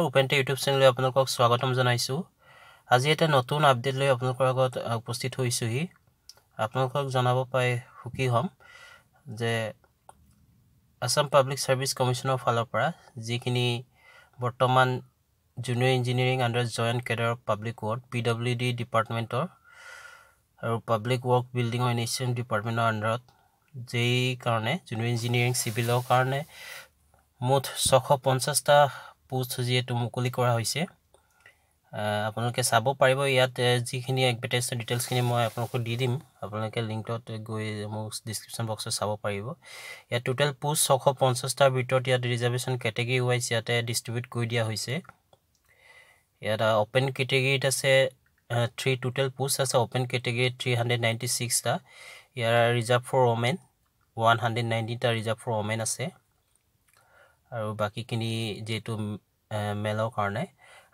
ওপেনটে YouTube চেনেলে আপোনালোকক স্বাগতম জনাইছোঁ। আজি এটা নতুন আপডেট লৈ আপোনালোকৰ আগত উপস্থিত হৈছোহি। আপোনালোকক জনাব পাই সুখী হ'ম যে আসাম পাব্লিক সাৰ্ভিস কমিশনৰ ফালৰ পৰা যিখিনি বৰ্তমান junior engineering under joint cadre of public work PWD ডিপাৰ্টমেণ্টৰ আৰু পাব্লিক ৱৰ্ক বিল্ডিং আৰু ইনিচিয়েশ্যন ডিপাৰ্টমেণ্টৰ আণ্ডাৰত যেই কাৰণে জুনিয়ৰ ইঞ্জিনিয়াৰিং চিভিলৰ কাৰণে মুঠ 650টা পোষ্ট যিহেতু মুকলি কৰা হৈছে। আপোনালোকে চাব পাৰিব ইয়াত যিখিনি এডভাৰটাইজৰ ডিটেইলছখিনি মই আপোনালোকক দি দিম। আপোনালোকে লিংকত গৈ মোৰ ডিছক্ৰিপশ্যন বক্সত চাব পাৰিব। ইয়াত টোটেল পোষ্ট 650টাৰ ভিতৰত ইয়াত ৰিজাৰ্ভেশ্যন কেটেগৰী ৱাইজ ইয়াতে ডিষ্ট্ৰিবিউট কৰি দিয়া হৈছে। ইয়াত অপেন কেটেগৰীত আছে 3 টোটেল পোষ্ট আছে। অপেন কেটেগৰীত 396টা, ইয়াৰ ৰিজাৰ্ভ ফৰ ওমেন 190টা ৰিজাৰ্ভ ফৰ ওমেন আছে, আৰু বাকীখিনি যেহেতু মেলৰ কাৰণে।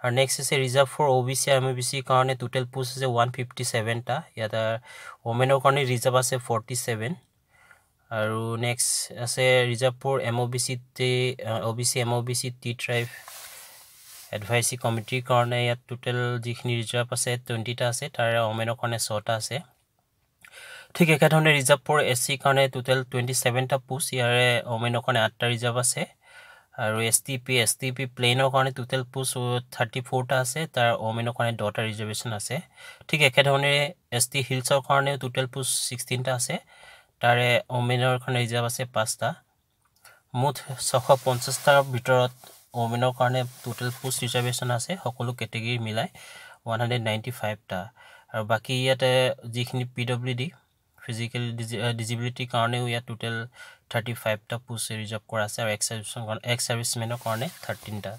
আৰু নেক্সট আছে ৰিজাৰ্ভ ফৰ OBC আৰু MOBC কাৰণে টোটেল পোষ্ট আছে 157টা। ইয়াত ওমেনৰ কাৰণে ৰিজাৰ্ভ আছে 47, আৰু নেক্সট আছে reserve for OBC MOBC tea tribe advisory কমিটিৰ কাৰণে ইয়াত টোটেল যিখিনি ৰিজাৰ্ভ আছে 20টা আছে, তাৰে ওমেনৰ কাৰণে 6টা আছে। ঠিক একেধৰণে ৰিজাৰ্ভ ফৰ SC কাৰণে টোটেল 27টা পোষ্ট, ইয়াৰে ওমেনৰ কাৰণে 8টা ৰিজাৰ্ভ আছে। আৰু STP প্লেনৰ কাৰণে টোটেল পোষ্ট 34টা আছে, তাৰ ওমেনৰ কাৰণে 10টা ৰিজাৰ্ভেশ্যন আছে। ঠিক একেধৰণে ST হিলছৰ কাৰণে টোটেল পোষ্ট 16টা আছে, তাৰে ওমেনৰ কাৰণে ৰিজাৰ্ভ আছে 5টা। মুঠ 650টাৰ ভিতৰত ওমেনৰ কাৰণে টোটেল পোষ্ট ৰিজাৰ্ভেশ্যন আছে সকলো কেটেগৰী মিলাই 195টা। আৰু বাকী ইয়াতে যিখিনি PWD ফিজিকেল ডিজিবিলিটিৰ কাৰণেও ইয়াত টোটেল 35টা পোষ্ট ৰিজাৰ্ভ কৰা আছে, আৰু এক্স ছাৰ্ভিচমেনৰ কাৰণে 13টা।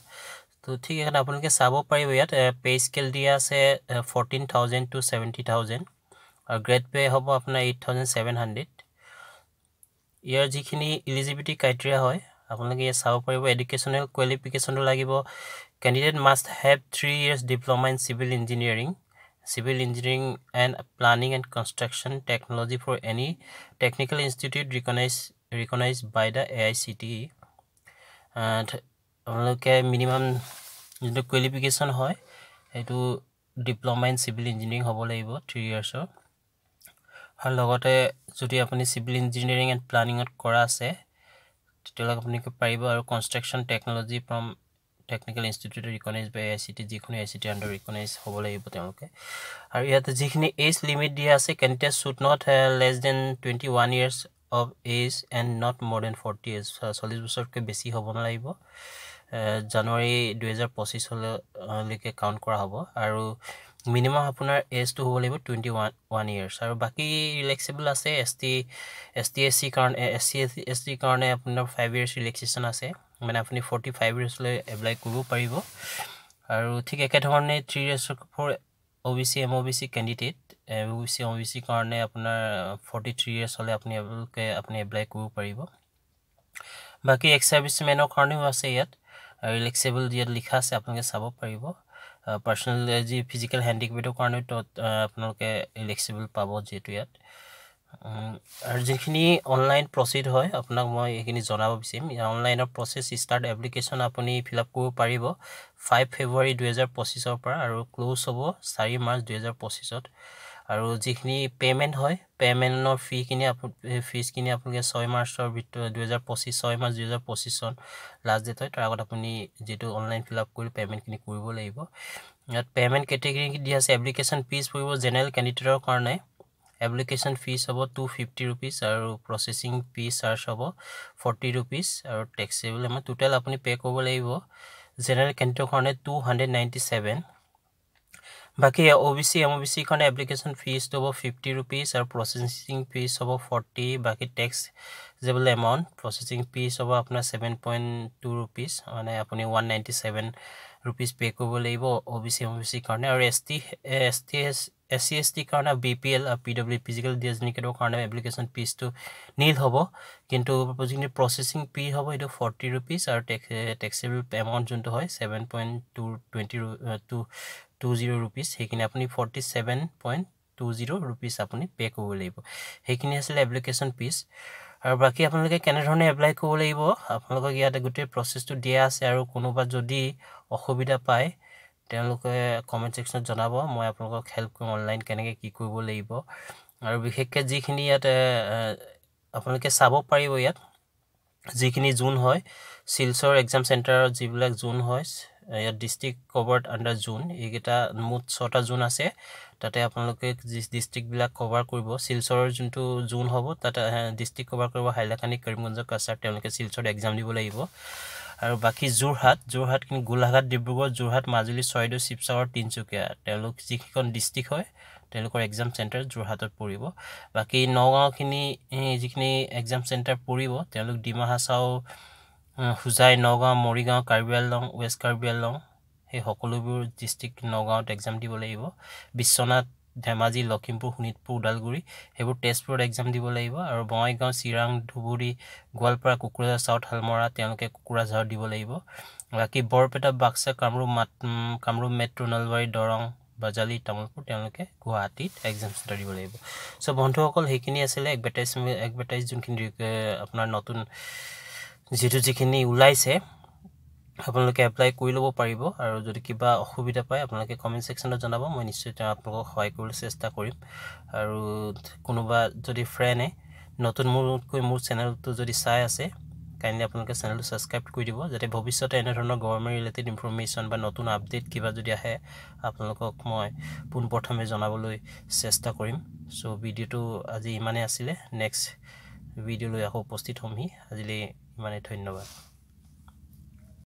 তো ঠিক আছে, আপোনালোকে চাব পাৰিব ইয়াত পে স্কেল দিয়া আছে 14,000 to 70,000, আৰু গ্ৰেড পে হ'ব আপোনাৰ 8,700। ইয়াৰ যিখিনি ইলিজিবিলিটি ক্ৰাইটেৰিয়া হয় আপোনালোকে ইয়াত চাব পাৰিব। এডুকেশ্যনেল কোৱালিফিকেশ্যনটো লাগিব। Candidate must have 3 years diploma in civil engineering and planning and construction technology for any technical institute recognized by the AICTE. And আপোনালোকে মিনিমাম যোনটো কোৱালিফিকেশ্যন হয় সেইটো ডিপ্ল'মা ইন চিভিল ইঞ্জিনিয়াৰিং হ'ব লাগিব 3 yearsৰ। আৰু লগতে যদি আপুনি চিভিল ইঞ্জিনিয়াৰিং এণ্ড প্লানিঙত কৰা আছে তেতিয়াহ'লে আপুনি পাৰিব। আৰু construction technology from technical institute recognise by AICTE, যিকোনো AICTE আণ্ডাৰ ৰিকগনাইজ হ'ব লাগিব তেওঁলোকে। আৰু ইয়াতে যিখিনি এজ লিমিট দিয়া আছে, candidate should not less than 21 years of age and not more than 40 years, 40 বছৰতকৈ বেছি হ'ব নালাগিব। জানুৱাৰী 2025লৈকে কাউণ্ট কৰা হ'ব। আৰু মিনিমাম আপোনাৰ এজটো হ'ব লাগিব 21 years। আৰু বাকী ৰিলেক্সেবল আছে SC কাৰণে আপোনাৰ 5 years ৰিলেক্সেশ্যন আছে, মানে আপুনি 45 yearsলৈ এপ্লাই কৰিব পাৰিব। আৰু ঠিক একেধৰণে 3 years for OBC MOBC candidate OBC কাৰণে আপোনাৰ 43 years হ'লে আপুনি এপ্লাই কৰিব পাৰিব। বাকী এক্স ছাৰ্ভিচমেনৰ কাৰণেও আছে ইয়াত ৰিলেক্সেবল, ইয়াত লিখা আছে আপোনালোকে চাব পাৰিব। পাৰ্চনেল যি ফিজিকেল হেণ্ডিকেপৰ কাৰণেও আপোনালোকে ৰিলেক্সেবল পাব যিহেতু ইয়াত। আৰু যিখিনি অনলাইন প্ৰচিড হয় আপোনাক মই এইখিনি জনাব বিচাৰিম। অনলাইনৰ প্ৰচেছ ষ্টাৰ্ট এপ্লিকেশ্যন আপুনি ফিল আপ কৰিব পাৰিব 5 February 2025 পৰা, আৰু ক্ল'জ হ'ব 4 March 2025। আৰু যিখিনি পে'মেণ্ট হয় পে'মেণ্টৰ ফিজখিনি আপোনালোকে 6 Marchৰ ভিতৰত 2025 6 March 2025 লাষ্ট ডেট হয়, তাৰ আগত আপুনি যিটো অনলাইন ফিল আপ কৰি পে'মেণ্টখিনি কৰিব লাগিব। ইয়াত পে'মেণ্ট কেটেগৰী দিয়া আছে। এপ্লিকেশ্যন ফিজ পৰিব জেনেৰেল কেণ্ডিডেটৰ কাৰণে এপ্লিকেশ্যন ফিজ হ'ব 250 rupees, আৰু প্ৰচেছিং ফিজ চাৰ্জ হ'ব 40 rupees, আৰু টেক্সেবল এমাউণ্ট টোটেল আপুনি পে' কৰিব লাগিব জেনেৰেল কেণ্ডিডেটৰ কাৰণে 297। বাকী OBC MOBC কাৰণে এপ্লিকেশ্যন ফিজটো হ'ব 50 rupees, আৰু প্ৰচেছিং ফিজ হ'ব 40। বাকী টেক্সেবল এমাউণ্ট প্ৰচেছিং ফিজ হ'ব আপোনাৰ 7.2 rupees, মানে আপুনি 197 rupees পে' কৰিব লাগিব OBC MOBC কাৰণে। আৰু SC ST কাৰণে BPL PW ফিজিকেল ডিজিবিলিটিৰ কাৰণে এপ্লিকেশ্যন ফিজটো নীল হ'ব, কিন্তু যিখিনি প্ৰচেছিং ফি হ'ব সেইটো 40 rupees, আৰু টেক্সেবল এমাউণ্ট যোনটো হয় 7.20 rupees, সেইখিনি আপুনি 47.20 rupees আপুনি পে' কৰিব লাগিব। সেইখিনি আছিলে এপ্লিকেশ্যন ফিজ। আৰু বাকি আপোনালোকে কেনে ধৰণে এপ্লাই কৰিব লাগিব আপোনালোকক ইয়াতে গোটেই প্ৰসেছটো দিয়া আছে আৰু কোনোবা যদি অসুবিধা পায় তেওঁলোকে কমেন্ট সেকশনত জনাব মই আপোনালোকক হেল্প কৰিম অনলাইন কেনেকৈ কি কৰিব লাগিব আৰু বিশেষকৈ যিখিনি ইয়াত আপোনালোকে চাব পাৰিব ইয়াত যিখিনি জোন হয় শিলচৰ এক্সাম চেণ্টাৰৰ যিবিলাক জোন হয় ইয়াত ডিস্ট্ৰিক্ট কভাৰ্ড আন্ডাৰ জোন এইকেইটা মুঠ 6টা জোন আছে তাতে আপোনালোকে ডিস্ট্ৰিক্ট বিলাক কভাৰ কৰিব শিলচৰৰ যোনটো জোন হ'ব তাতে ডিস্ট্ৰিক্ট কভাৰ কৰিব হাইলাকান্দি কৰিমগঞ্জ কাছাৰ তেওঁলোকে শিলচৰত এক্সাম দিব লাগিব আৰু বাকি যোৰহাট কিন গোলাঘাট ডিব্ৰুগড় যোৰহাট মাজুলী চৰাইদেউ শিৱসাগৰ তিনচুকীয়া তেওঁলোক যিখন ডিস্ট্ৰিক্ট হয় তেওঁলোকৰ এক্সাম চেণ্টাৰ যোৰহাটত পৰিব বাকি নগাঁওখিনি যিখিনি এক্সাম চেণ্টাৰ পৰিব তেওঁলোক ডিমা হাছাও হুজাই নগাঁও মৰিগাঁও কাৰ্বি আংলং ৱেষ্ট কাৰ্বি আংলং এই সকলোবোৰ ডিস্ট্ৰিক্ট নগাঁৱত এক্সাম দিব লাগিব বিশ্বনাথ ধেমাজি লখিমপুৰ শোণিতপুৰ ওদালগুৰি সেইবোৰ তেজপুৰত এক্সাম দিব লাগিব আৰু বঙাইগাঁও চিৰাং ধুবুৰী গোৱালপাৰা কুকুৰাঝাৰ সাউথ হালমৰা তেওঁলোকে কুকুৰাঝাৰত দিব লাগিব বাকি বৰপেটা বাক্সা কামৰূপ মেট্ৰো নলবাৰী দৰং বাজালি তামুলপুৰ তেওঁলোকে গুৱাহাটীত এক্সাম চেণ্টাৰ দিব লাগিব সো বন্ধুসকল সেইখিনি আছিল এডভাৰটাইজ যোনখিনি আপোনাৰ নতুন যিখিনি ওলাইছে আপোনালোকে এপ্লাই কৰি ল'ব পাৰিব আৰু যদি কিবা অসুবিধা পায় আপোনালোকে কমেন্ট সেকশনত জনাব মই নিশ্চয় আপোনালোকক সহায় কৰিবলৈ চেষ্টা কৰিম আৰু কোনোবা যদি ফ্ৰেণ্ডে নতুন মোৰ চেনেলটো যদি চাই আছে কাইন্ডলি আপোনালোকে চেনেলটো সাবস্ক্ৰাইব কৰি দিব যাতে ভৱিষ্যতে এনে ধৰণৰ গভৰ্ণমেণ্ট ৰিলেটেড ইনফৰমেশ্যন বা নতুন আপডেট কিবা যদি আহে আপোনালোকক মই পোনপ্ৰথমে জনাবলৈ চেষ্টা কৰিম সো ভিডিওটো আজি ইমানে আছিল নেক্সট ভিডিও লৈ আকৌ উপস্থিত হ'মহি আজিলৈ ইমানে ধন্যবাদ